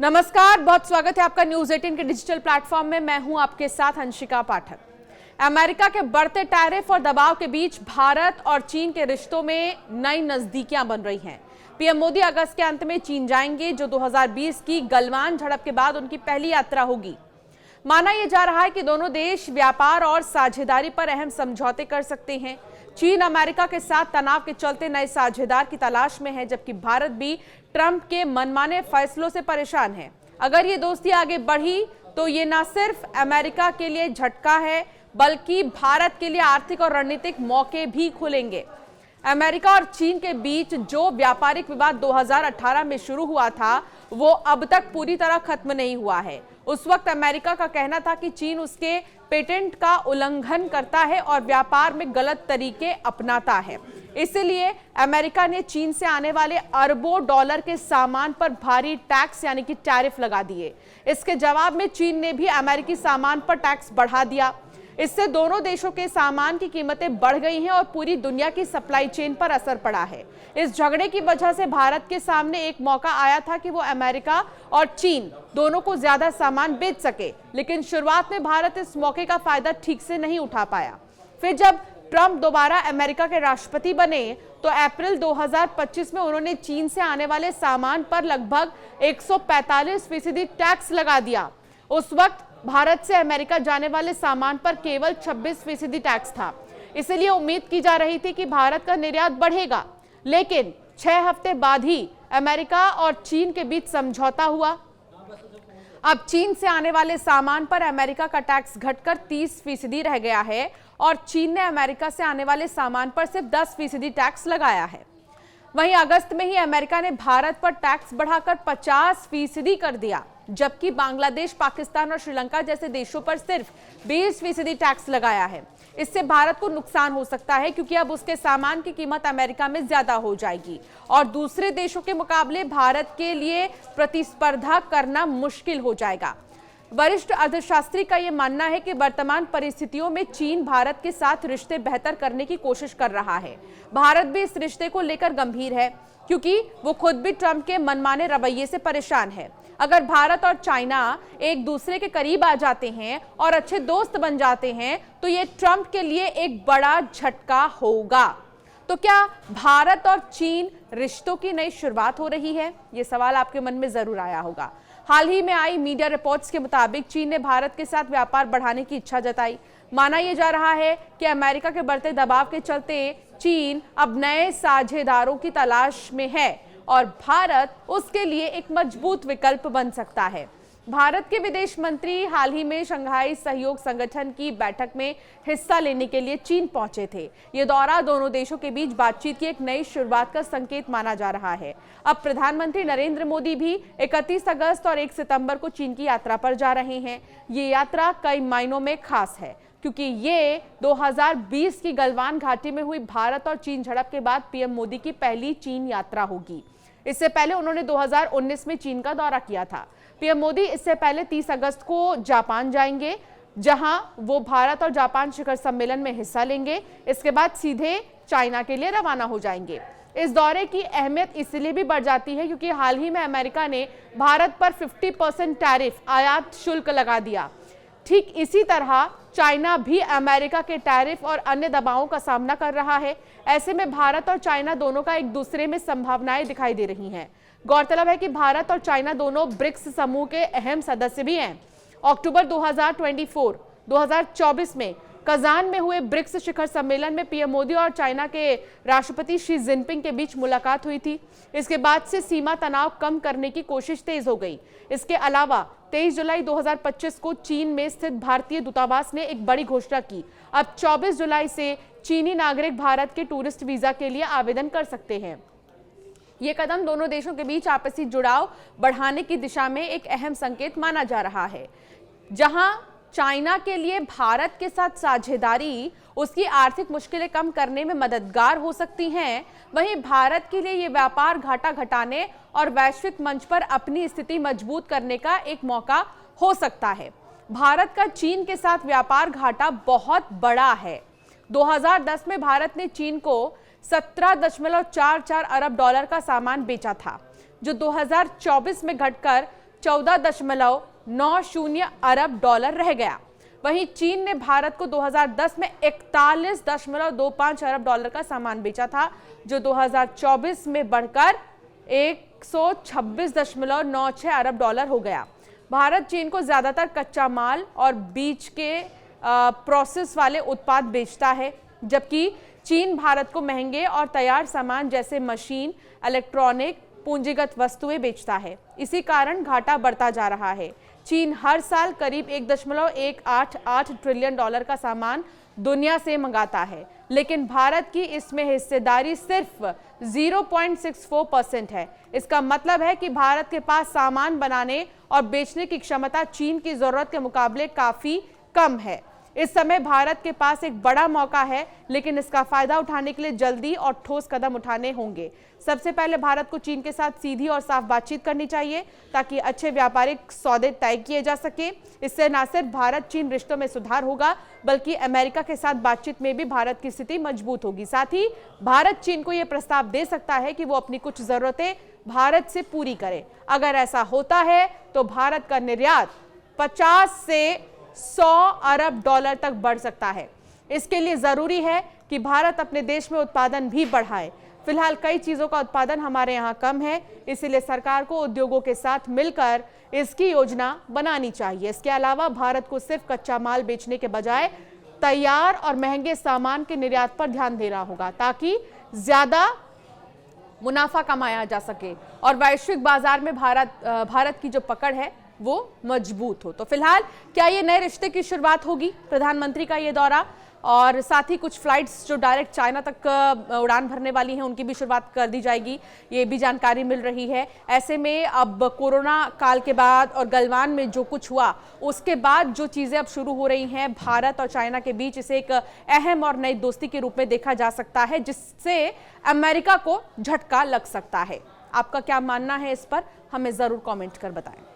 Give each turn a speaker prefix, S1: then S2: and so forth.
S1: नमस्कार, बहुत स्वागत है आपका न्यूज 18 के डिजिटल प्लेटफॉर्म में। मैं हूं आपके साथ अंशिका पाठक। अमेरिका के बढ़ते टैरिफ और दबाव के बीच भारत और चीन के रिश्तों में नई नजदीकियां बन रही हैं। पीएम मोदी अगस्त के अंत में चीन जाएंगे, जो 2020 की गलवान झड़प के बाद उनकी पहली यात्रा होगी। माना यह जा रहा है कि दोनों देश व्यापार और साझेदारी पर अहम समझौते कर सकते हैं। चीन अमेरिका के साथ तनाव के चलते नए साझेदार की तलाश में है, जबकि भारत भी ट्रंप के मनमाने फैसलों से परेशान है। अगर ये दोस्ती आगे बढ़ी तो ये न सिर्फ अमेरिका के लिए झटका है, बल्कि भारत के लिए आर्थिक और रणनीतिक मौके भी खुलेंगे। अमेरिका और चीन के बीच जो व्यापारिक विवाद 2018 में शुरू हुआ था, वो अब तक पूरी तरह खत्म नहीं हुआ है। उस वक्त अमेरिका का कहना था कि चीन उसके पेटेंट का उल्लंघन करता है और व्यापार में गलत तरीके अपनाता है। इसलिए अमेरिका ने चीन से आने वाले अरबों डॉलर के सामान पर भारी टैक्स यानी कि टैरिफ लगा दिए। इसके जवाब में चीन ने भी अमेरिकी सामान पर टैक्स बढ़ा दिया। इससे दोनों देशों के सामान की कीमतें बढ़ गई हैं और पूरी दुनिया की सप्लाई चेन पर असर पड़ा है। इस झगड़े की वजह से भारत के सामने एक मौका आया था कि वो अमेरिका और चीन दोनों को ज्यादा सामान बेच सके, लेकिन शुरुआत में भारत इस मौके का फायदा ठीक से नहीं उठा पाया। फिर जब ट्रंप दोबारा अमेरिका के राष्ट्रपति बने तो अप्रैल 2025 में उन्होंने चीन से आने वाले सामान पर लगभग 145% टैक्स लगा दिया। उस वक्त भारत से अमेरिका जाने वाले सामान पर केवल 26% टैक्स था। इसलिए उम्मीद की जा रही थी कि भारत का निर्यात बढ़ेगा, लेकिन 6 हफ्ते बाद ही अमेरिका और चीन के बीच समझौता हुआ। अब चीन से आने वाले सामान पर अमेरिका का टैक्स घटकर 30% रह गया है और चीन ने अमेरिका से आने वाले सामान पर सिर्फ 10% टैक्स लगाया है। वहीं अगस्त में ही अमेरिका ने भारत पर टैक्स बढ़ाकर 50% कर दिया, जबकि बांग्लादेश, पाकिस्तान और श्रीलंका जैसे देशों पर सिर्फ 20% टैक्स लगाया है। इससे भारत को नुकसान हो सकता है, क्योंकि अब उसके सामान की कीमत अमेरिका में ज्यादा हो जाएगी और दूसरे देशों के मुकाबले भारत के लिए प्रतिस्पर्धा करना मुश्किल हो जाएगा। वरिष्ठ अर्थशास्त्री का यह मानना है कि वर्तमान परिस्थितियों में चीन भारत के साथ रिश्ते बेहतर करने की कोशिश कर रहा है। भारत भी इस रिश्ते को लेकर गंभीर है, क्योंकि वो खुद भी ट्रंप के मनमाने रवैये से परेशान है। अगर भारत और चाइना एक दूसरे के करीब आ जाते हैं और अच्छे दोस्त बन जाते हैं तो ये ट्रंप के लिए एक बड़ा झटका होगा। तो क्या भारत और चीन रिश्तों की नई शुरुआत हो रही है? ये सवाल आपके मन में जरूर आया होगा। हाल ही में आई मीडिया रिपोर्ट्स के मुताबिक चीन ने भारत के साथ व्यापार बढ़ाने की इच्छा जताई। माना यह जा रहा है कि अमेरिका के बढ़ते दबाव के चलते चीन अब नए साझेदारों की तलाश में है और भारत उसके लिए एक मजबूत विकल्प बन सकता है। भारत के विदेश मंत्री हाल ही में शंघाई सहयोग संगठन की बैठक में हिस्सा लेने के लिए चीन पहुंचे थे। ये दौरा दोनों देशों के बीच बातचीत की एक नई शुरुआत का संकेत माना जा रहा है। अब प्रधानमंत्री नरेंद्र मोदी भी 31 अगस्त और 1 सितंबर को चीन की यात्रा पर जा रहे हैं। ये यात्रा कई मायनों में खास है, क्योंकि ये 2020 की गलवान घाटी में हुई भारत और चीन झड़प के बाद पीएम मोदी की पहली चीन यात्रा होगी। इससे पहले उन्होंने 2019 में चीन का दौरा किया था। पीएम मोदी इससे पहले 30 अगस्त को जापान जाएंगे, जहां वो भारत और जापान शिखर सम्मेलन में हिस्सा लेंगे। इसके बाद सीधे चाइना के लिए रवाना हो जाएंगे। इस दौरे की अहमियत इसलिए भी बढ़ जाती है क्योंकि हाल ही में अमेरिका ने भारत पर 50% टैरिफ आयात शुल्क लगा दिया। ठीक इसी तरह चाइना भी अमेरिका के टैरिफ और अन्य दबावों का सामना कर रहा है। ऐसे में भारत और चाइना दोनों का एक दूसरे में संभावनाएं दिखाई दे रही हैं। गौरतलब है कि भारत और चाइना दोनों ब्रिक्स समूह के अहम सदस्य भी हैं। अक्टूबर 2024 में कजान में हुए ब्रिक्स शिखर सम्मेलन में पीएम मोदी और चाइना के राष्ट्रपति शी जिनपिंग के बीच मुलाकात हुई थी। इसके बाद से सीमा तनाव कम करने की कोशिश तेज हो गई। इसके अलावा 23 जुलाई 2025 को चीन में स्थित भारतीय दूतावास ने एक बड़ी घोषणा की। अब 24 जुलाई से चीनी नागरिक भारत के टूरिस्ट वीजा के लिए आवेदन कर सकते हैं। ये कदम दोनों देशों के बीच आपसी जुड़ाव बढ़ाने की दिशा में एक अहम संकेत माना जा रहा है। जहां चाइना के लिए भारत के साथ साझेदारी उसकी आर्थिक मुश्किलें कम करने में मददगार हो सकती हैं, वहीं भारत के लिए ये व्यापार घाटा घटाने और वैश्विक मंच पर अपनी स्थिति मजबूत करने का एक मौका हो सकता है। भारत का चीन के साथ व्यापार घाटा बहुत बड़ा है। 2010 में भारत ने चीन को 17.44 अरब डॉलर का सामान बेचा था, जो 2024 में घटकर 14.90 अरब डॉलर रह गया। वहीं चीन ने भारत को 2010 में 41.25 अरब डॉलर का सामान बेचा था, जो 2024 में बढ़कर 126.96 अरब डॉलर हो गया। भारत चीन को ज्यादातर कच्चा माल और बीच के प्रोसेस वाले उत्पाद बेचता है, जबकि चीन भारत को महंगे और तैयार सामान जैसे मशीन, इलेक्ट्रॉनिक, पूंजीगत वस्तुएं बेचता है। इसी कारण घाटा बढ़ता जा रहा है। चीन हर साल करीब 1.188 ट्रिलियन डॉलर का सामान दुनिया से मंगाता है, लेकिन भारत की इसमें हिस्सेदारी सिर्फ 0.64% है। इसका मतलब है कि भारत के पास सामान बनाने और बेचने की क्षमता चीन की जरूरत के मुकाबले काफी कम है। इस समय भारत के पास एक बड़ा मौका है, लेकिन इसका फायदा उठाने के लिए जल्दी और ठोस कदम उठाने होंगे। सबसे पहले भारत को चीन के साथ सीधी और साफ बातचीत करनी चाहिए, ताकि अच्छे व्यापारिक सौदे तय किए जा सके। इससे न सिर्फ भारत चीन रिश्तों में सुधार होगा, बल्कि अमेरिका के साथ बातचीत में भी भारत की स्थिति मजबूत होगी। साथ ही भारत चीन को यह प्रस्ताव दे सकता है कि वो अपनी कुछ जरूरतें भारत से पूरी करे। अगर ऐसा होता है तो भारत का निर्यात 50 से 100 अरब डॉलर तक बढ़ सकता है। इसके लिए जरूरी है कि भारत अपने देश में उत्पादन भी बढ़ाए। फिलहाल कई चीजों का उत्पादन हमारे यहाँ कम है, इसीलिए सरकार को उद्योगों के साथ मिलकर इसकी योजना बनानी चाहिए। इसके अलावा भारत को सिर्फ कच्चा माल बेचने के बजाय तैयार और महंगे सामान के निर्यात पर ध्यान देना होगा, ताकि ज्यादा मुनाफा कमाया जा सके और वैश्विक बाजार में भारत की जो पकड़ है वो मजबूत हो। तो फिलहाल क्या ये नए रिश्ते की शुरुआत होगी? प्रधानमंत्री का ये दौरा और साथ ही कुछ फ्लाइट्स जो डायरेक्ट चाइना तक उड़ान भरने वाली हैं, उनकी भी शुरुआत कर दी जाएगी, ये भी जानकारी मिल रही है। ऐसे में अब कोरोना काल के बाद और गलवान में जो कुछ हुआ, उसके बाद जो चीज़ें अब शुरू हो रही हैं भारत और चाइना के बीच, इसे एक अहम और नई दोस्ती के रूप में देखा जा सकता है, जिससे अमेरिका को झटका लग सकता है। आपका क्या मानना है इस पर? हमें ज़रूर कॉमेंट कर बताएं।